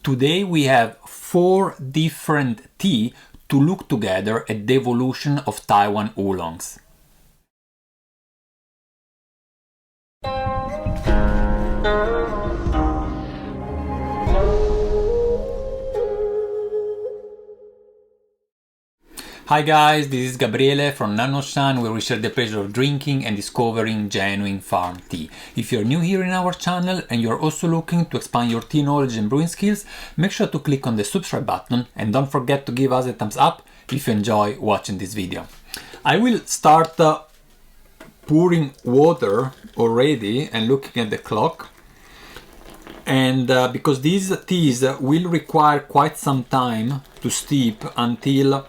Today we have 4 different tea to look together at the evolution of Taiwan oolongs. Hi guys, this is Gabriele from Nanoshan, where we share the pleasure of drinking and discovering genuine farm tea. If you're new here in our channel and you're also looking to expand your tea knowledge and brewing skills, make sure to click on the subscribe button and don't forget to give us a thumbs up if you enjoy watching this video. I will start pouring water already and looking at the clock. And because these teas will require quite some time to steep until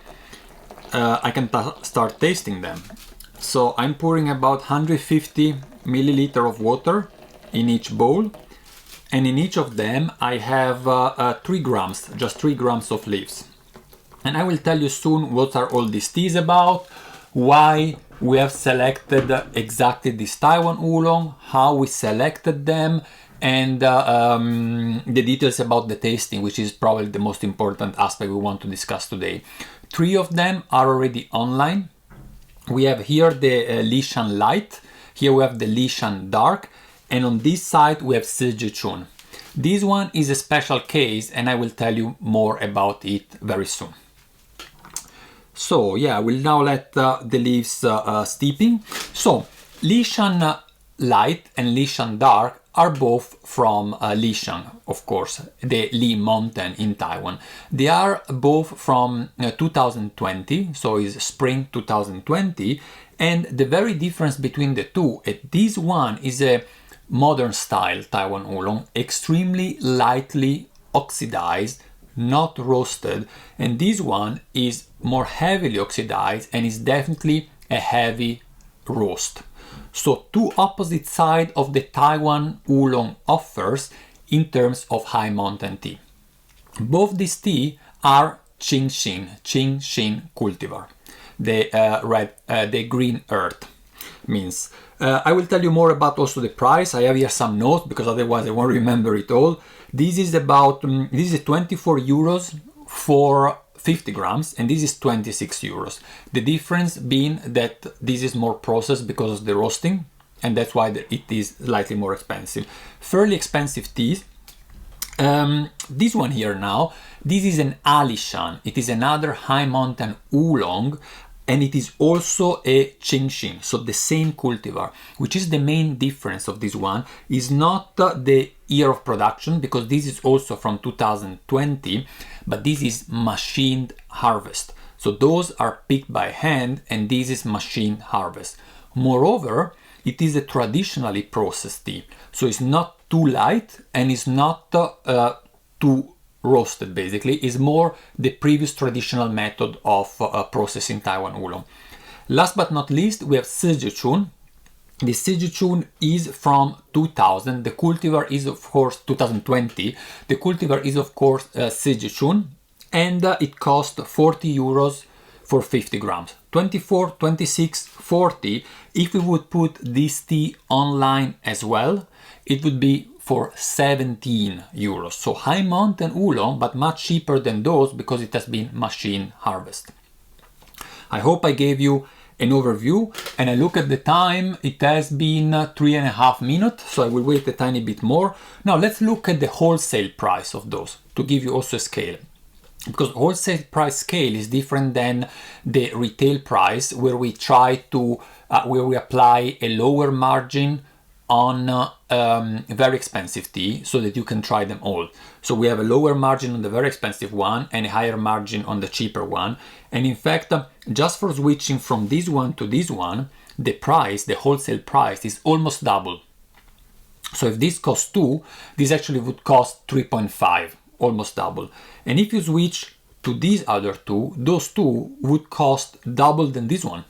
I can start tasting them. So I'm pouring about 150 milliliter of water in each bowl, and in each of them I have 3 grams, just 3 grams of leaves. And I will tell you soon what are all these teas about, why we have selected exactly this Taiwan oolong, how we selected them, and the details about the tasting, which is probably the most important aspect we want to discuss today. 3 of them are already online. We have here the Alishan Light, here we have the Alishan Dark, and on this side we have Sijichun. This one is a special case and I will tell you more about it very soon. So yeah, we'll now let the leaves steeping. So Alishan Light and Alishan Dark are both from Alishan, of course, the Li mountain in Taiwan. They are both from 2020, so it's spring 2020, and the very difference between the two, this one is a modern style Taiwan oolong, extremely lightly oxidized, not roasted, and this one is more heavily oxidized and is definitely a heavy roast. So 2 opposite sides of the Taiwan oolong offers in terms of high mountain tea. Both these tea are Qingxin cultivar, the green earth means. I will tell you more about also the price. I have here some notes because otherwise I won't remember it all. This is about this is 24 euros for 50 grams and this is 26 euros. The difference being that this is more processed because of the roasting, and that's why it is slightly more expensive. Fairly expensive teas. This one here now, this is an Alishan. It is another high mountain oolong, and it is also a Qingxin, so the same cultivar, which is the main difference of this one, is not the year of production, because this is also from 2020, but this is machined harvest. So those are picked by hand and this is machine harvest. Moreover, it is a traditionally processed tea, so it's not too light and it's not too roasted. Basically, is more the previous traditional method of processing Taiwan oolong. Last but not least, we have Sijichun. The Sijichun is from 2000. The cultivar is of course 2020. The cultivar is of course Sijichun, and it costs 40 euros for 50 grams. 24, 26, 40. If we would put this tea online as well, it would be for 17 euros. So high mountain oolong, but much cheaper than those because it has been machine harvest. I hope I gave you an overview, and I look at the time, it has been 3.5 minutes, so I will wait a tiny bit more. Now let's look at the wholesale price of those to give you also a scale, because wholesale price scale is different than the retail price, where we try to where we apply a lower margin on very expensive tea so that you can try them all. So we have a lower margin on the very expensive one and a higher margin on the cheaper one. And in fact, just for switching from this one to this one, the price, the wholesale price, is almost double. So if this costs 2, this actually would cost 3.5, almost double. And if you switch to these other 2, those 2 would cost double than this one.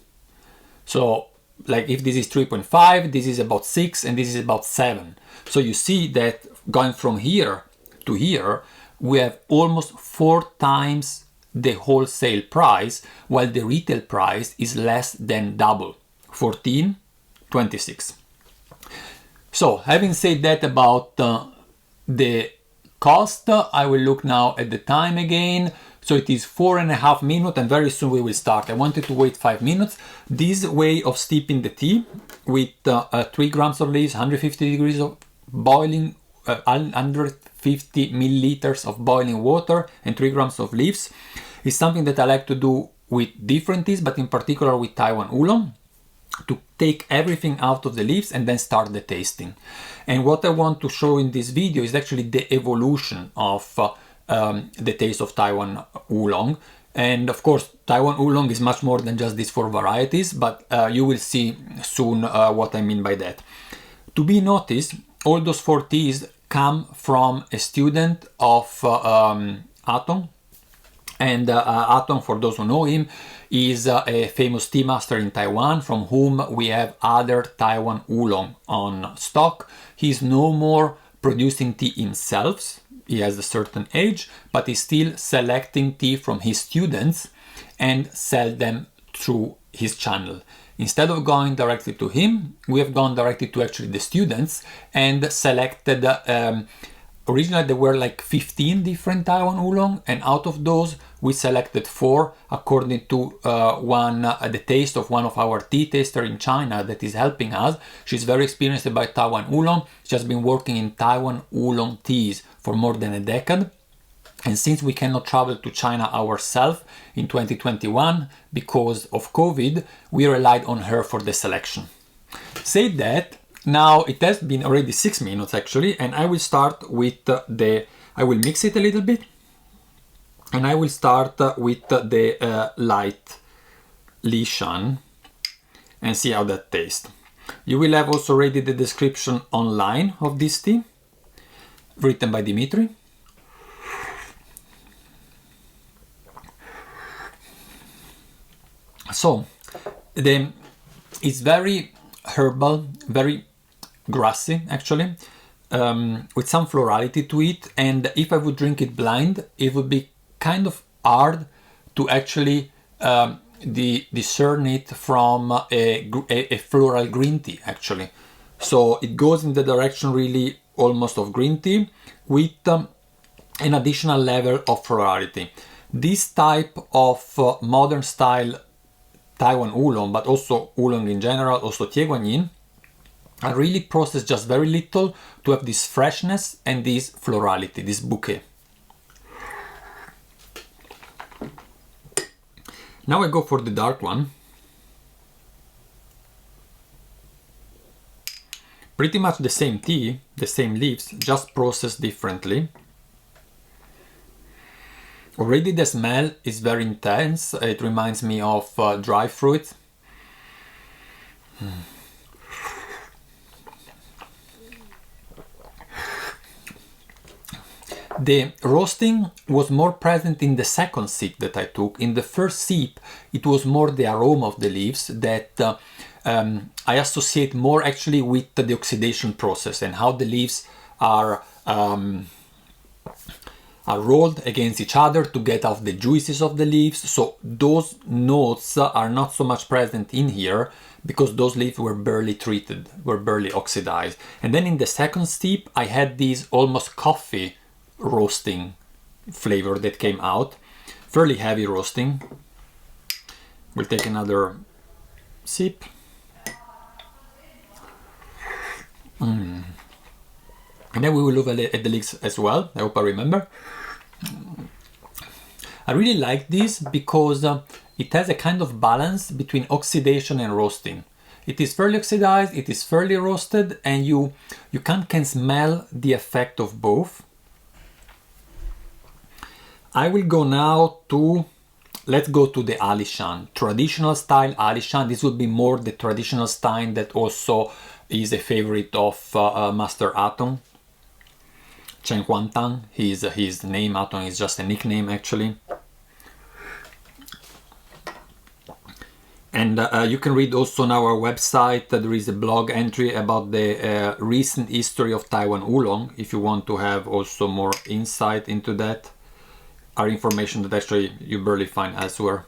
So like if this is 3.5, this is about 6, and this is about 7. So you see that going from here to here, we have almost 4 times the wholesale price, while the retail price is less than double, 14, 26. So having said that about the cost. I will look now at the time again. So it is 4.5 minutes and very soon we will start. I wanted to wait 5 minutes. This way of steeping the tea with 3 grams of leaves, 150 degrees of boiling, 150 milliliters of boiling water and 3 grams of leaves is something that I like to do with different teas, but in particular with Taiwan Oolong, to take everything out of the leaves and then start the tasting. And what I want to show in this video is actually the evolution of the taste of Taiwan Oolong. And of course, Taiwan Oolong is much more than just these 4 varieties, but you will see soon what I mean by that. To be noticed, all those 4 teas come from a student of Atong. And Atong, for those who know him, is a famous tea master in Taiwan, from whom we have other Taiwan Oolong on stock. He's no more producing tea himself. He has a certain age, but he's still selecting tea from his students and sell them through his channel. Instead of going directly to him, we have gone directly to actually the students and selected, originally there were like 15 different Taiwan Oolong, and out of those we selected 4 according to the taste of one of our tea taster in China that is helping us. She's very experienced about Taiwan Oolong. She has been working in Taiwan Oolong teas for more than a decade. And since we cannot travel to China ourselves in 2021 because of COVID, we relied on her for the selection. Say that, now it has been already 6 minutes actually, and I will start with I will mix it a little bit, and I will start with the light Alishan and see how that tastes. You will have also already the description online of this tea, written by Dimitri. So, it's very herbal, very grassy actually, with some florality to it, and if I would drink it blind, it would be kind of hard to actually discern it from a floral green tea actually. So it goes in the direction really almost of green tea with an additional level of florality. This type of modern style Taiwan Oolong, but also Oolong in general, also Tieguanyin, are really processed just very little to have this freshness and this florality, this bouquet. Now I go for the dark one. Pretty much the same tea, the same leaves, just processed differently. Already the smell is very intense. It reminds me of dry fruit. The roasting was more present in the second sip that I took. In the first sip, it was more the aroma of the leaves that I associate more actually with the oxidation process and how the leaves are rolled against each other to get out the juices of the leaves. So those notes are not so much present in here because those leaves were barely treated, were barely oxidized. And then in the second sip, I had this almost coffee roasting flavor that came out, fairly heavy roasting. We'll take another sip. And then we will look at the leaves as well. I hope I remember. I really like this because it has a kind of balance between oxidation and roasting. It is fairly oxidized, it is fairly roasted, and you can smell the effect of both. I will go now to, let's go to the Alishan, traditional style Alishan. This would be more the traditional style that also is a favorite of Master Atong, Chen Huantang. His name, Atong, is just a nickname actually. And you can read also on our website that there is a blog entry about the recent history of Taiwan Oolong, if you want to have also more insight into that. Are information that actually you barely find elsewhere.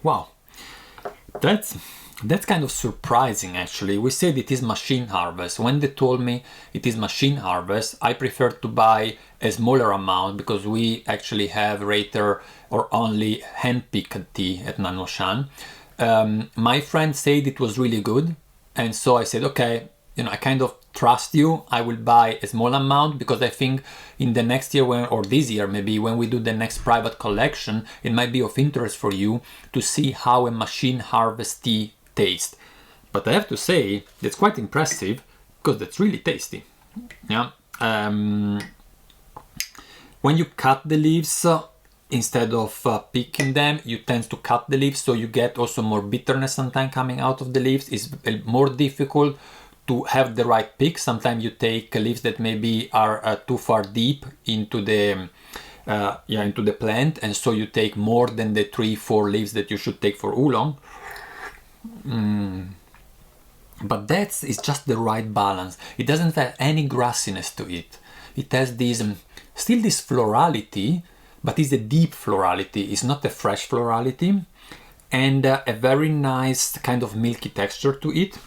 Wow, That's kind of surprising actually. We said it is machine harvest. When they told me it is machine harvest, I prefer to buy a smaller amount because we actually have rather or only hand-picked tea at Nanoshan. My friend said it was really good, and so I said, okay, I kind of trust you. I will buy a small amount because I think in the next year or this year maybe when we do the next private collection, it might be of interest for you to see how a machine harvest tea tastes. But I have to say that's quite impressive because that's really tasty. Yeah. When you cut the leaves, instead of picking them, you tend to cut the leaves, so you get also more bitterness sometimes coming out of the leaves. It's more difficult to have the right pick. Sometimes you take leaves that maybe are too far deep into the into the plant, and so you take more than the 3-4 leaves that you should take for oolong. But it's just the right balance. It doesn't have any grassiness to it. It has this still this florality, but it's a deep florality. It's not a fresh florality, and a very nice kind of milky texture to it.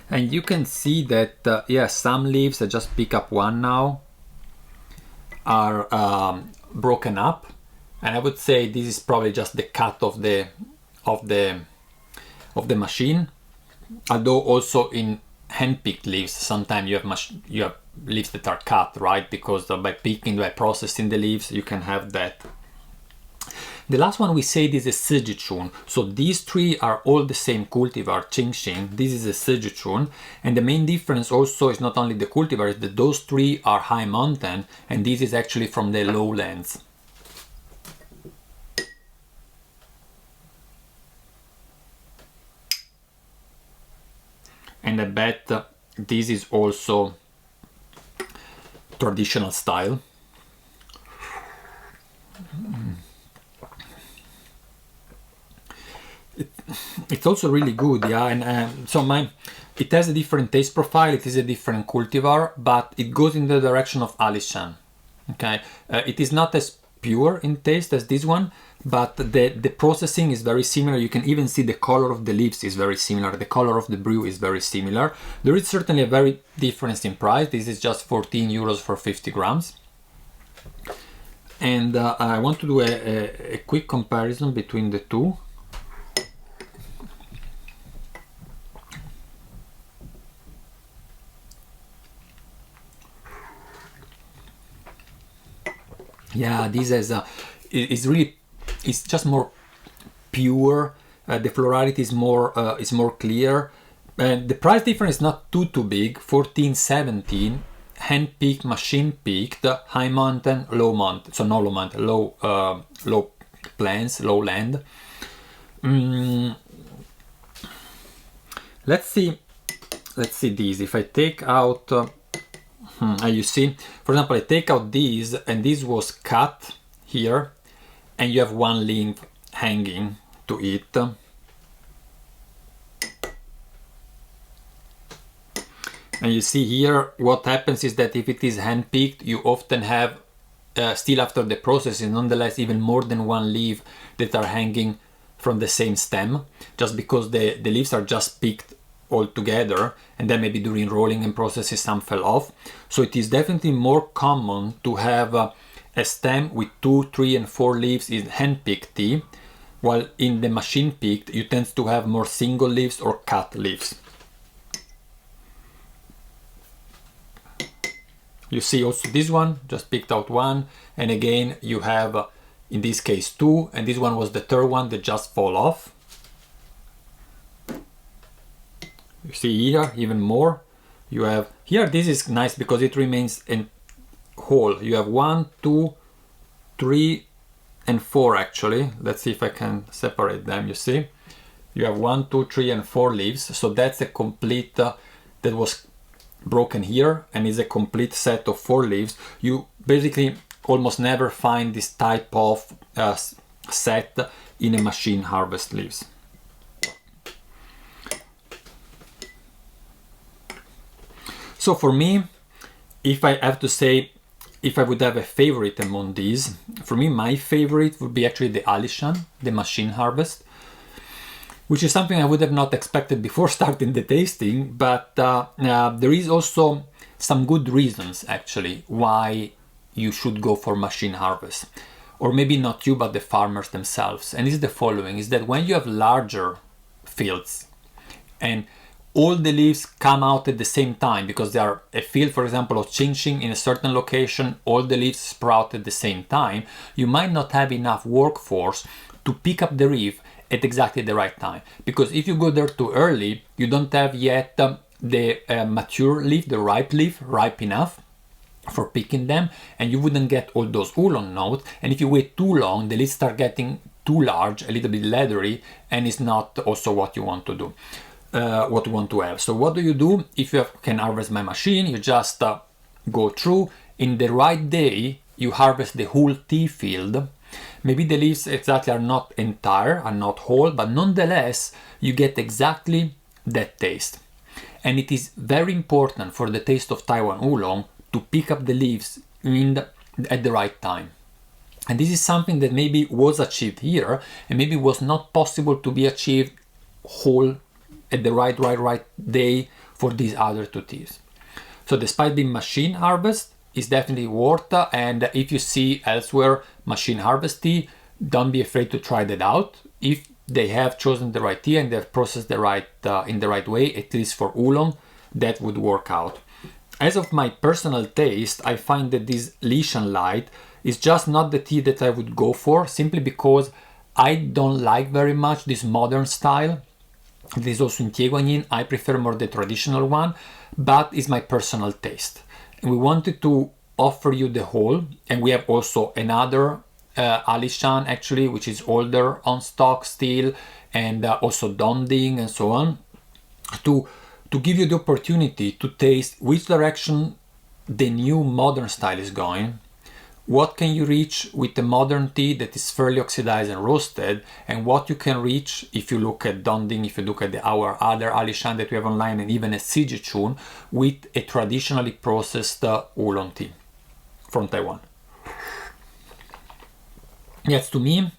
And you can see that some leaves, I just pick up one now, are broken up, and I would say this is probably just the cut of the machine. Although also in hand-picked leaves, sometimes you have leaves that are cut, right? Because by processing the leaves, you can have that. The last one we said is a Sijichun. So these three are all the same cultivar, Qingxing. This is a Sijichun, and the main difference also is not only the cultivar, is that those three are high mountain, and this is actually from the lowlands. And I bet this is also traditional style. It's also really good, yeah. And it has a different taste profile. It is a different cultivar, but it goes in the direction of Alishan. Okay, it is not as pure in taste as this one, but the processing is very similar. You can even see the color of the leaves is very similar. The color of the brew is very similar. There is certainly a very difference in price. This is just 14 euros for 50 grams. And I want to do a quick comparison between the two. Yeah, this it's just more pure. The florality is more clear, and the price difference is not too big. 14-17, hand picked, machine picked, high mountain, low mountain. So no low mountain, low plains, lowland. Let's see these. If I take out. You see, for example, I take out these, and this was cut here, and you have one leaf hanging to it. And you see here, what happens is that if it is hand-picked, you often have, still after the processing, nonetheless, even more than one leaf that are hanging from the same stem, just because the leaves are just picked all together, and then maybe during rolling and processing some fell off. So it is definitely more common to have a stem with 2, 3 and 4 leaves in hand-picked tea, while in the machine-picked you tend to have more single leaves or cut leaves. You see also this one, just picked out one, and again you have in this case 2, and this one was the third one that just fall off. You see here even more. You have here, this is nice because it remains in whole. You have 1, 2, 3 and 4 actually. Let's see if I can separate them. You see, you have 1, 2, 3 and 4 leaves. So that's a complete that was broken here, and is a complete set of 4 leaves. You basically almost never find this type of set in a machine harvest leaves. So for me, if I have to say, if I would have a favorite among these, for me my favorite would be actually the Alishan, the machine harvest. which is something I would have not expected before starting the tasting, but there is also some good reasons actually why you should go for machine harvest. Or maybe not you, but the farmers themselves. And it's the following, is that when you have larger fields and all the leaves come out at the same time, because they are a field, for example, of chin-chin in a certain location, all the leaves sprout at the same time, you might not have enough workforce to pick up the leaf at exactly the right time. Because if you go there too early, you don't have yet the mature leaf, the ripe leaf, ripe enough for picking them, and you wouldn't get all those oolong notes. And if you wait too long, the leaves start getting too large, a little bit leathery, and it's not also what you want to do. What you want to have. So what do you do if you can harvest by machine? You just go through in the right day, you harvest the whole tea field. Maybe the leaves exactly are not entire, are not whole, but nonetheless you get exactly that taste. And it is very important for the taste of Taiwan oolong to pick up the leaves at the right time. And this is something that maybe was achieved here and maybe was not possible to be achieved whole at the right day for these other two teas. So despite being machine harvest, it's definitely worth it. And if you see elsewhere machine harvest tea, don't be afraid to try that out. If they have chosen the right tea and they've processed the right in the right way, at least for oolong, that would work out. As of my personal taste, I find that this Alishan Light is just not the tea that I would go for, simply because I don't like very much this modern style. It is also in Taiwan. I prefer more the traditional one, but it's my personal taste. And we wanted to offer you the whole, and we have also another Alishan actually, which is older on stock still, and also Donding and so on, to give you the opportunity to taste which direction the new modern style is going. What can you reach with the modern tea that is fairly oxidized and roasted, and what you can reach if you look at Donding, if you look at our other Alishan that we have online, and even a Sijichun with a traditionally processed oolong tea from Taiwan. Yes, to me,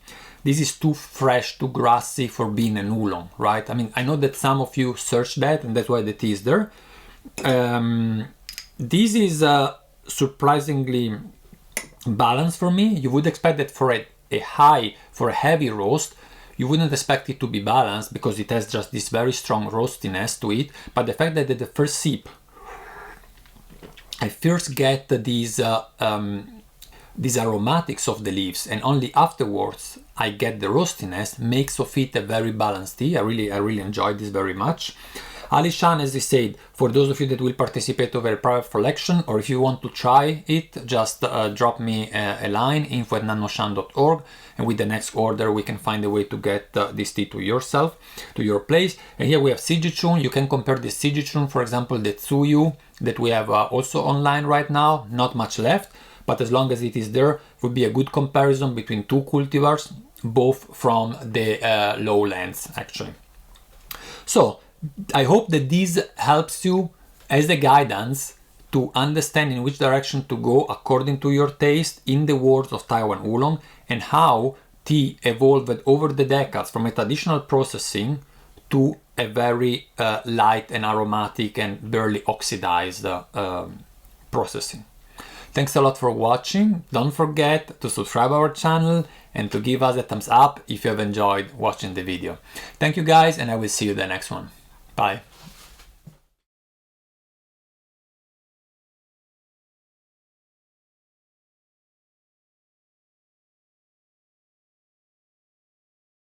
this is too fresh, too grassy for being an oolong, right? I mean, I know that some of you search that, and that's why the tea is there. This is surprisingly balanced for me. You would expect that for a heavy roast, you wouldn't expect it to be balanced because it has just this very strong roastiness to it. But the fact that at the first sip, I first get these aromatics of the leaves, and only afterwards I get the roastiness, makes of it a very balanced tea. I really enjoyed this very much. Alishan, as I said, for those of you that will participate over a private collection, or if you want to try it, just drop me a line, info@nanoshan.org, and with the next order we can find a way to get this tea to yourself, to your place. And here we have Sijichun. You can compare the Sijichun, for example, the Tsuyu that we have also online right now, not much left, but as long as it is there, would be a good comparison between two cultivars, both from the lowlands actually. So I hope that this helps you as a guidance to understand in which direction to go according to your taste in the world of Taiwan oolong, and how tea evolved over the decades from a traditional processing to a very light and aromatic and barely oxidized processing. Thanks a lot for watching. Don't forget to subscribe our channel and to give us a thumbs up if you have enjoyed watching the video. Thank you guys, and I will see you in the next one. Bye.